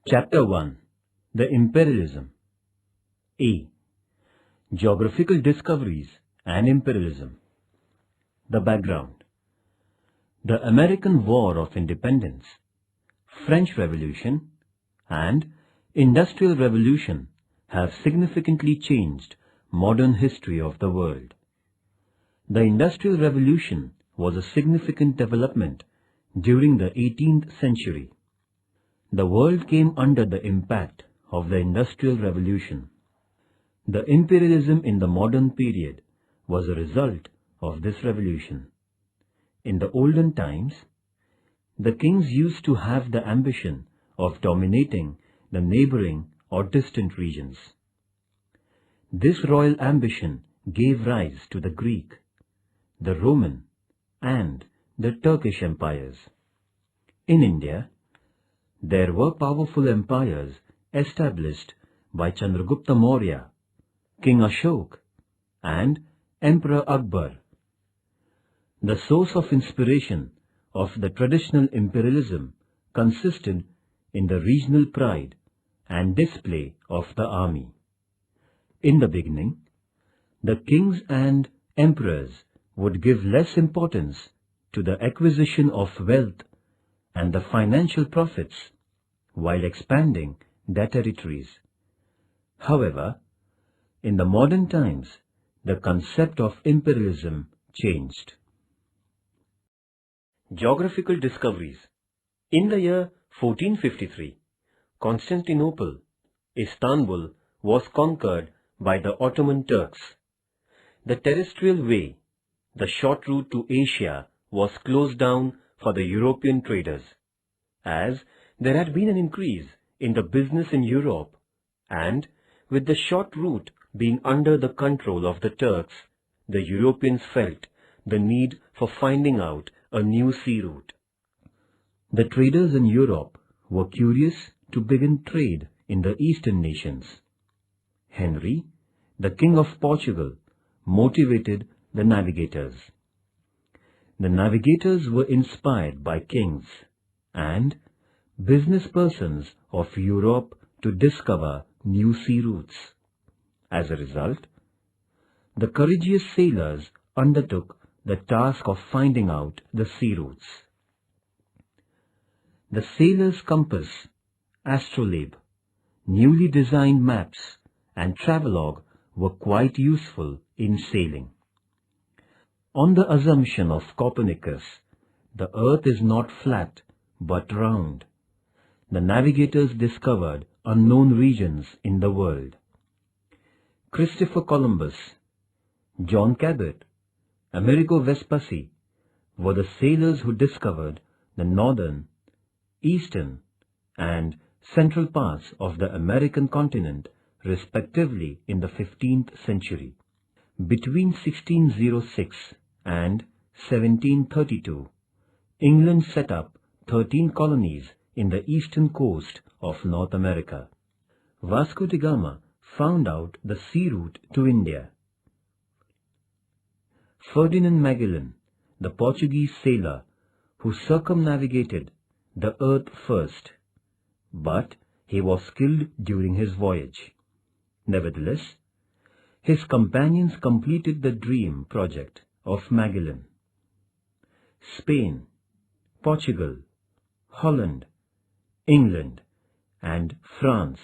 Chapter 1. The Imperialism. A. Geographical Discoveries and Imperialism. The background. The American War of Independence, French Revolution, and Industrial Revolution have significantly changed modern history of the world. The Industrial Revolution was a significant development during the 18th century. The world came under the impact of the Industrial Revolution. The imperialism in the modern period was a result of this revolution. In the olden times, the kings used to have the ambition of dominating the neighboring or distant regions. This royal ambition gave rise to the Greek, the Roman, and the Turkish empires. In India, there were powerful empires established by Chandragupta Maurya, King Ashok, and Emperor Akbar. The source of inspiration of the traditional imperialism consisted in the regional pride and display of the army. In the beginning, the kings and emperors would give less importance to the acquisition of wealth and the financial profits while expanding their territories. However, in the modern times, the concept of imperialism changed. Geographical discoveries. In the year 1453, Constantinople, Istanbul, was conquered by the Ottoman Turks. The terrestrial way, the short route to Asia, was closed down for the European traders, as there had been an increase in the business in Europe, and with the short route being under the control of the Turks, the Europeans felt the need for finding out a new sea route. The traders in Europe were curious to begin trade in the eastern nations. Henry, the King of Portugal, motivated the navigators. The navigators were inspired by kings and business persons of Europe to discover new sea routes. As a result, the courageous sailors undertook the task of finding out the sea routes. The sailor's compass, astrolabe, newly designed maps, and travelogue were quite useful in sailing. On the assumption of Copernicus, the earth is not flat but round. The navigators discovered unknown regions in the world. Christopher Columbus, John Cabot, Amerigo Vespucci were the sailors who discovered the northern, eastern, and central parts of the American continent, respectively, in the 15th century. Between 1606 and 1732, England set up 13 colonies in the eastern coast of North America. Vasco da Gama found out the sea route to India. Ferdinand Magellan, the Portuguese sailor who circumnavigated the earth first, but he was killed during his voyage. Nevertheless, his companions completed the dream project of Magellan. Spain, Portugal, Holland, England, and France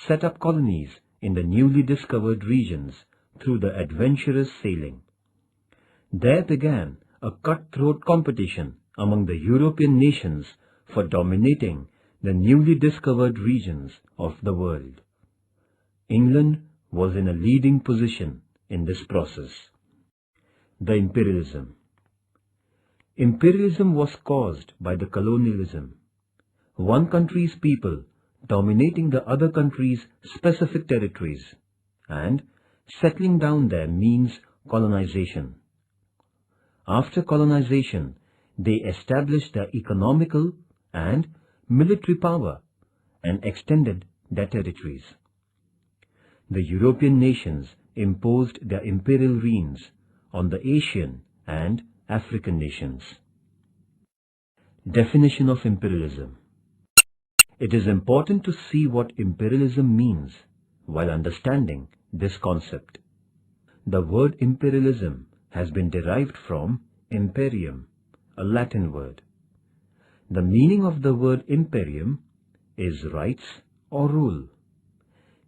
set up colonies in the newly discovered regions through the adventurous sailing. There began a cutthroat competition among the European nations for dominating the newly discovered regions of the world. England was in a leading position in this process. The imperialism. Imperialism was caused by the colonialism, one country's people dominating the other country's specific territories, and settling down there means colonization. After colonization, they established their economical and military power and extended their territories. The European nations imposed their imperial reigns on the Asian and African nations. Definition of imperialism. It is important to see what imperialism means while understanding this concept. The word imperialism has been derived from imperium, a Latin word. The meaning of the word imperium is rights or rule.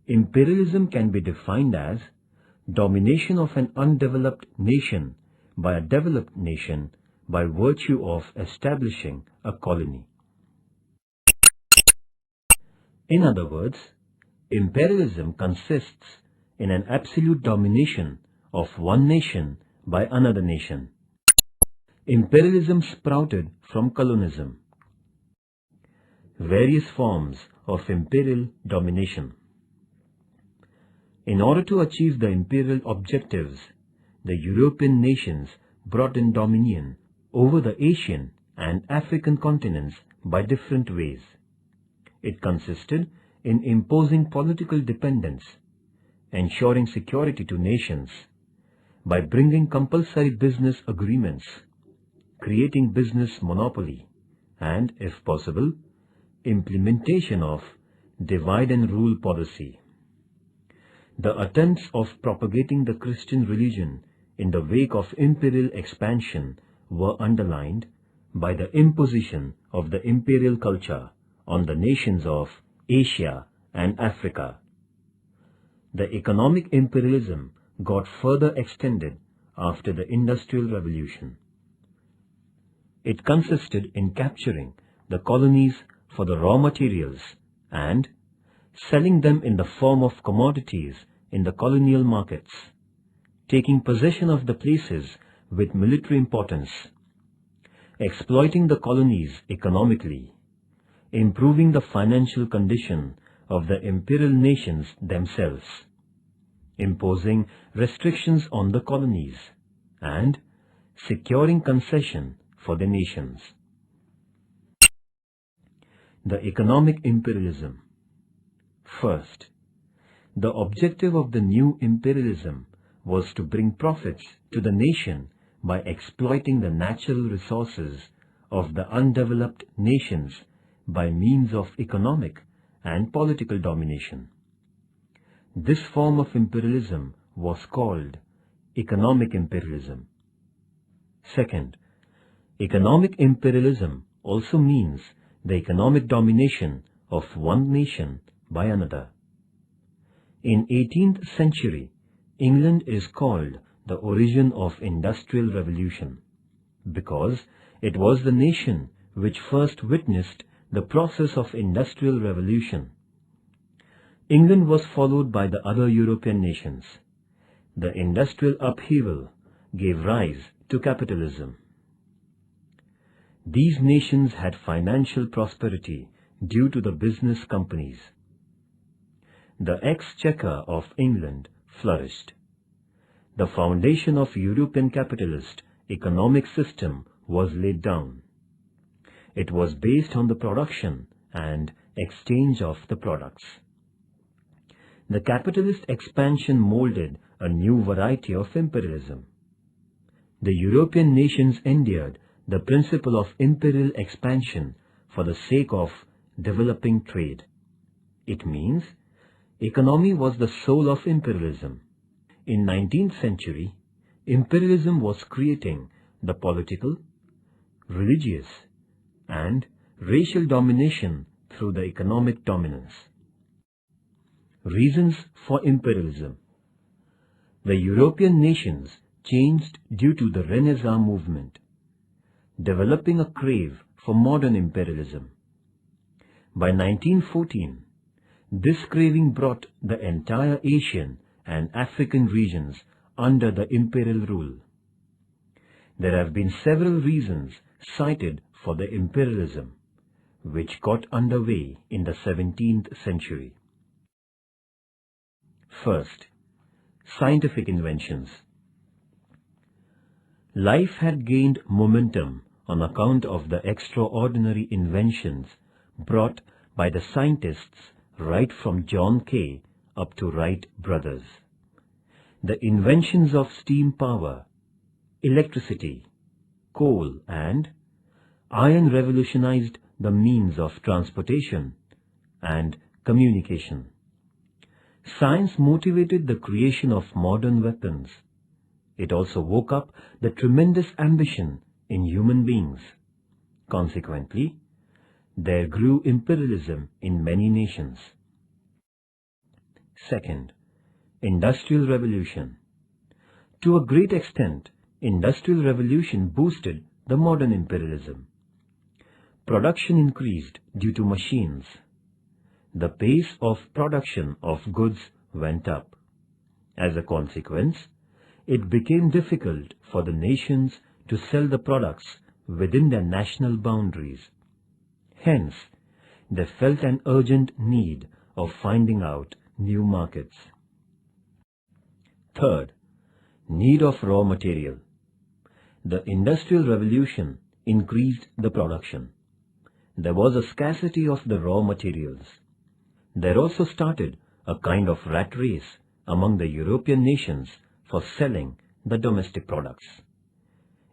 Imperialism can be defined as domination of an undeveloped nation by a developed nation by virtue of establishing a colony. In other words, imperialism consists in an absolute domination of one nation by another nation. Imperialism sprouted from colonism. Various forms of imperial domination. In order to achieve the imperial objectives, the European nations brought in dominion over the Asian and African continents by different ways. It consisted in imposing political dependence, ensuring security to nations, by bringing compulsory business agreements, creating business monopoly, and, if possible, implementation of divide and rule policy. The attempts of propagating the Christian religion in the wake of imperial expansion were underlined by the imposition of the imperial culture on the nations of Asia and Africa. The economic imperialism got further extended after the Industrial Revolution. It consisted in capturing the colonies for the raw materials and selling them in the form of commodities in the colonial markets, taking possession of the places with military importance, exploiting the colonies economically, improving the financial condition of the imperial nations themselves, imposing restrictions on the colonies, and securing concession for the nations. The economic imperialism. First, the objective of the new imperialism was to bring profits to the nation by exploiting the natural resources of the undeveloped nations by means of economic and political domination. This form of imperialism was called economic imperialism. Second, economic imperialism also means the economic domination of one nation by another. In 18th century, England is called the origin of Industrial Revolution because it was the nation which first witnessed the process of Industrial Revolution. England was followed by the other European nations. The industrial upheaval gave rise to capitalism. These nations had financial prosperity due to the business companies. The exchequer of England flourished. The foundation of European capitalist economic system was laid down. It was based on the production and exchange of the products. The capitalist expansion molded a new variety of imperialism. The European nations endured the principle of imperial expansion for the sake of developing trade. It means economy was the soul of imperialism. In 19th century, imperialism was creating the political, religious, and racial domination through the economic dominance. Reasons for imperialism. The European nations changed due to the Renaissance movement, developing a crave for modern imperialism. By 1914, this craving brought the entire Asian and African regions under the imperial rule. There have been several reasons cited for the imperialism, which got underway in the 17th century. First, scientific inventions. Life had gained momentum on account of the extraordinary inventions brought by the scientists right from John Kay up to Wright brothers. The inventions of steam power, electricity, coal and iron revolutionized the means of transportation and communication. Science motivated the creation of modern weapons. It also woke up the tremendous ambition in human beings. Consequently, there grew imperialism in many nations. Second, Industrial Revolution. To a great extent, Industrial Revolution boosted the modern imperialism. Production increased due to machines. The pace of production of goods went up. As a consequence, it became difficult for the nations to sell the products within their national boundaries. Hence, they felt an urgent need of finding out new markets. Third, need of raw material. The Industrial Revolution increased the production. There was a scarcity of the raw materials. There also started a kind of rat race among the European nations for selling the domestic products.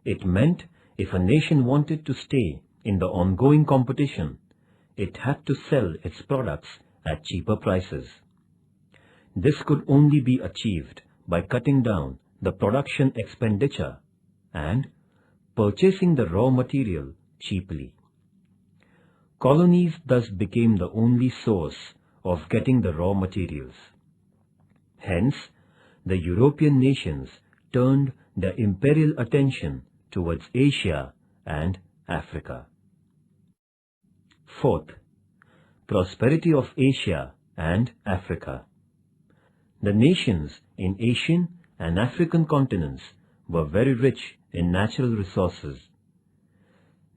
It meant if a nation wanted to stay in the ongoing competition, it had to sell its products at cheaper prices. This could only be achieved by cutting down the production expenditure and purchasing the raw material cheaply. Colonies thus became the only source of getting the raw materials. Hence, the European nations turned their imperial attention towards Asia and Africa. Fourth, prosperity of Asia and Africa. The nations in Asian and African continents were very rich in natural resources.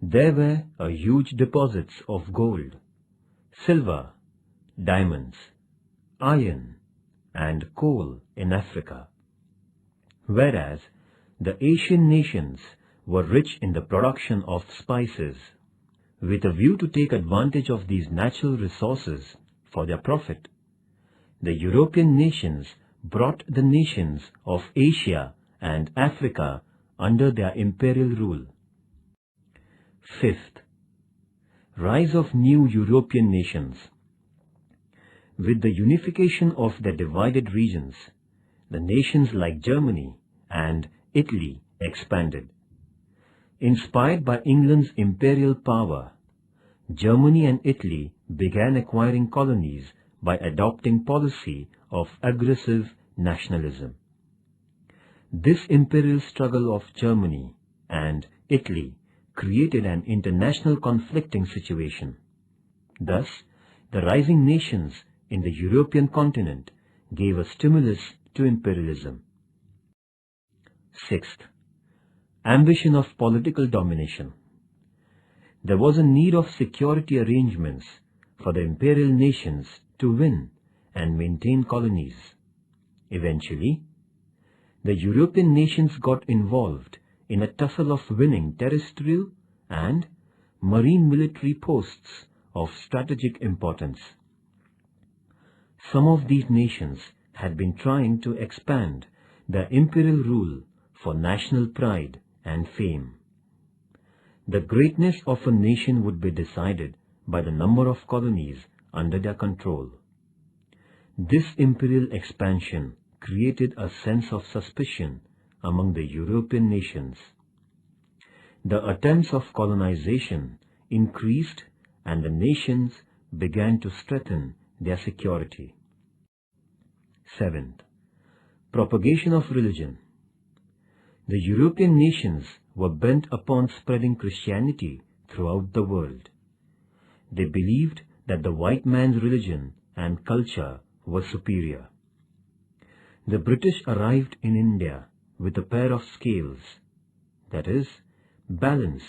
There were huge deposits of gold, silver, diamonds, iron, and coal in Africa, whereas the Asian nations were rich in the production of spices. With a view to take advantage of these natural resources for their profit, the European nations brought the nations of Asia and Africa under their imperial rule. Fifth, rise of new European nations. With the unification of their divided regions, the nations like Germany and Italy expanded. Inspired by England's imperial power, Germany and Italy began acquiring colonies by adopting policy of aggressive nationalism. This imperial struggle of Germany and Italy created an international conflicting situation. Thus, the rising nations in the European continent gave a stimulus to imperialism. Sixth, ambition of political domination. There was a need of security arrangements for the imperial nations to win and maintain colonies. Eventually, the European nations got involved in a tussle of winning terrestrial and marine military posts of strategic importance. Some of these nations had been trying to expand their imperial rule for national pride and fame. The greatness of a nation would be decided by the number of colonies under their control. This imperial expansion created a sense of suspicion among the European nations. The attempts of colonization increased and the nations began to strengthen their security. Seventh, propagation of religion. The European nations were bent upon spreading Christianity throughout the world. They believed that the white man's religion and culture were superior. The British arrived in India with a pair of scales, that is, balance,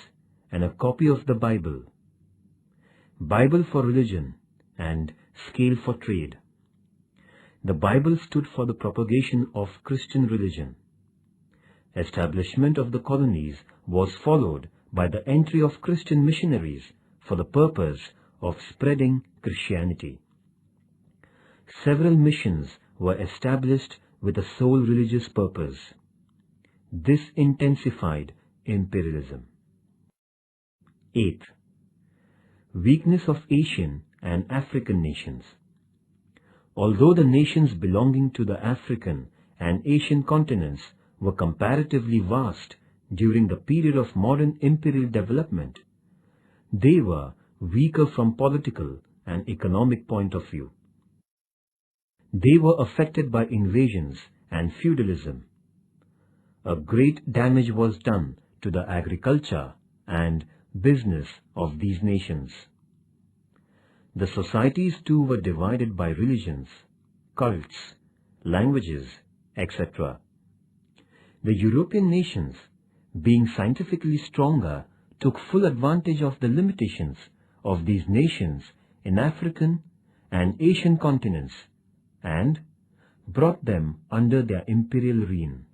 and a copy of the Bible. Bible for religion and scale for trade. The Bible stood for the propagation of Christian religion. Establishment of the colonies was followed by the entry of Christian missionaries for the purpose of spreading Christianity. Several missions were established with a sole religious purpose. This intensified imperialism. Eighth, weakness of Asian and African nations. Although the nations belonging to the African and Asian continents were comparatively vast during the period of modern imperial development, they were weaker from political and economic point of view. They were affected by invasions and feudalism. A great damage was done to the agriculture and business of these nations. The societies too were divided by religions, cults, languages, etc. The European nations, being scientifically stronger, took full advantage of the limitations of these nations in African and Asian continents and brought them under their imperial reign.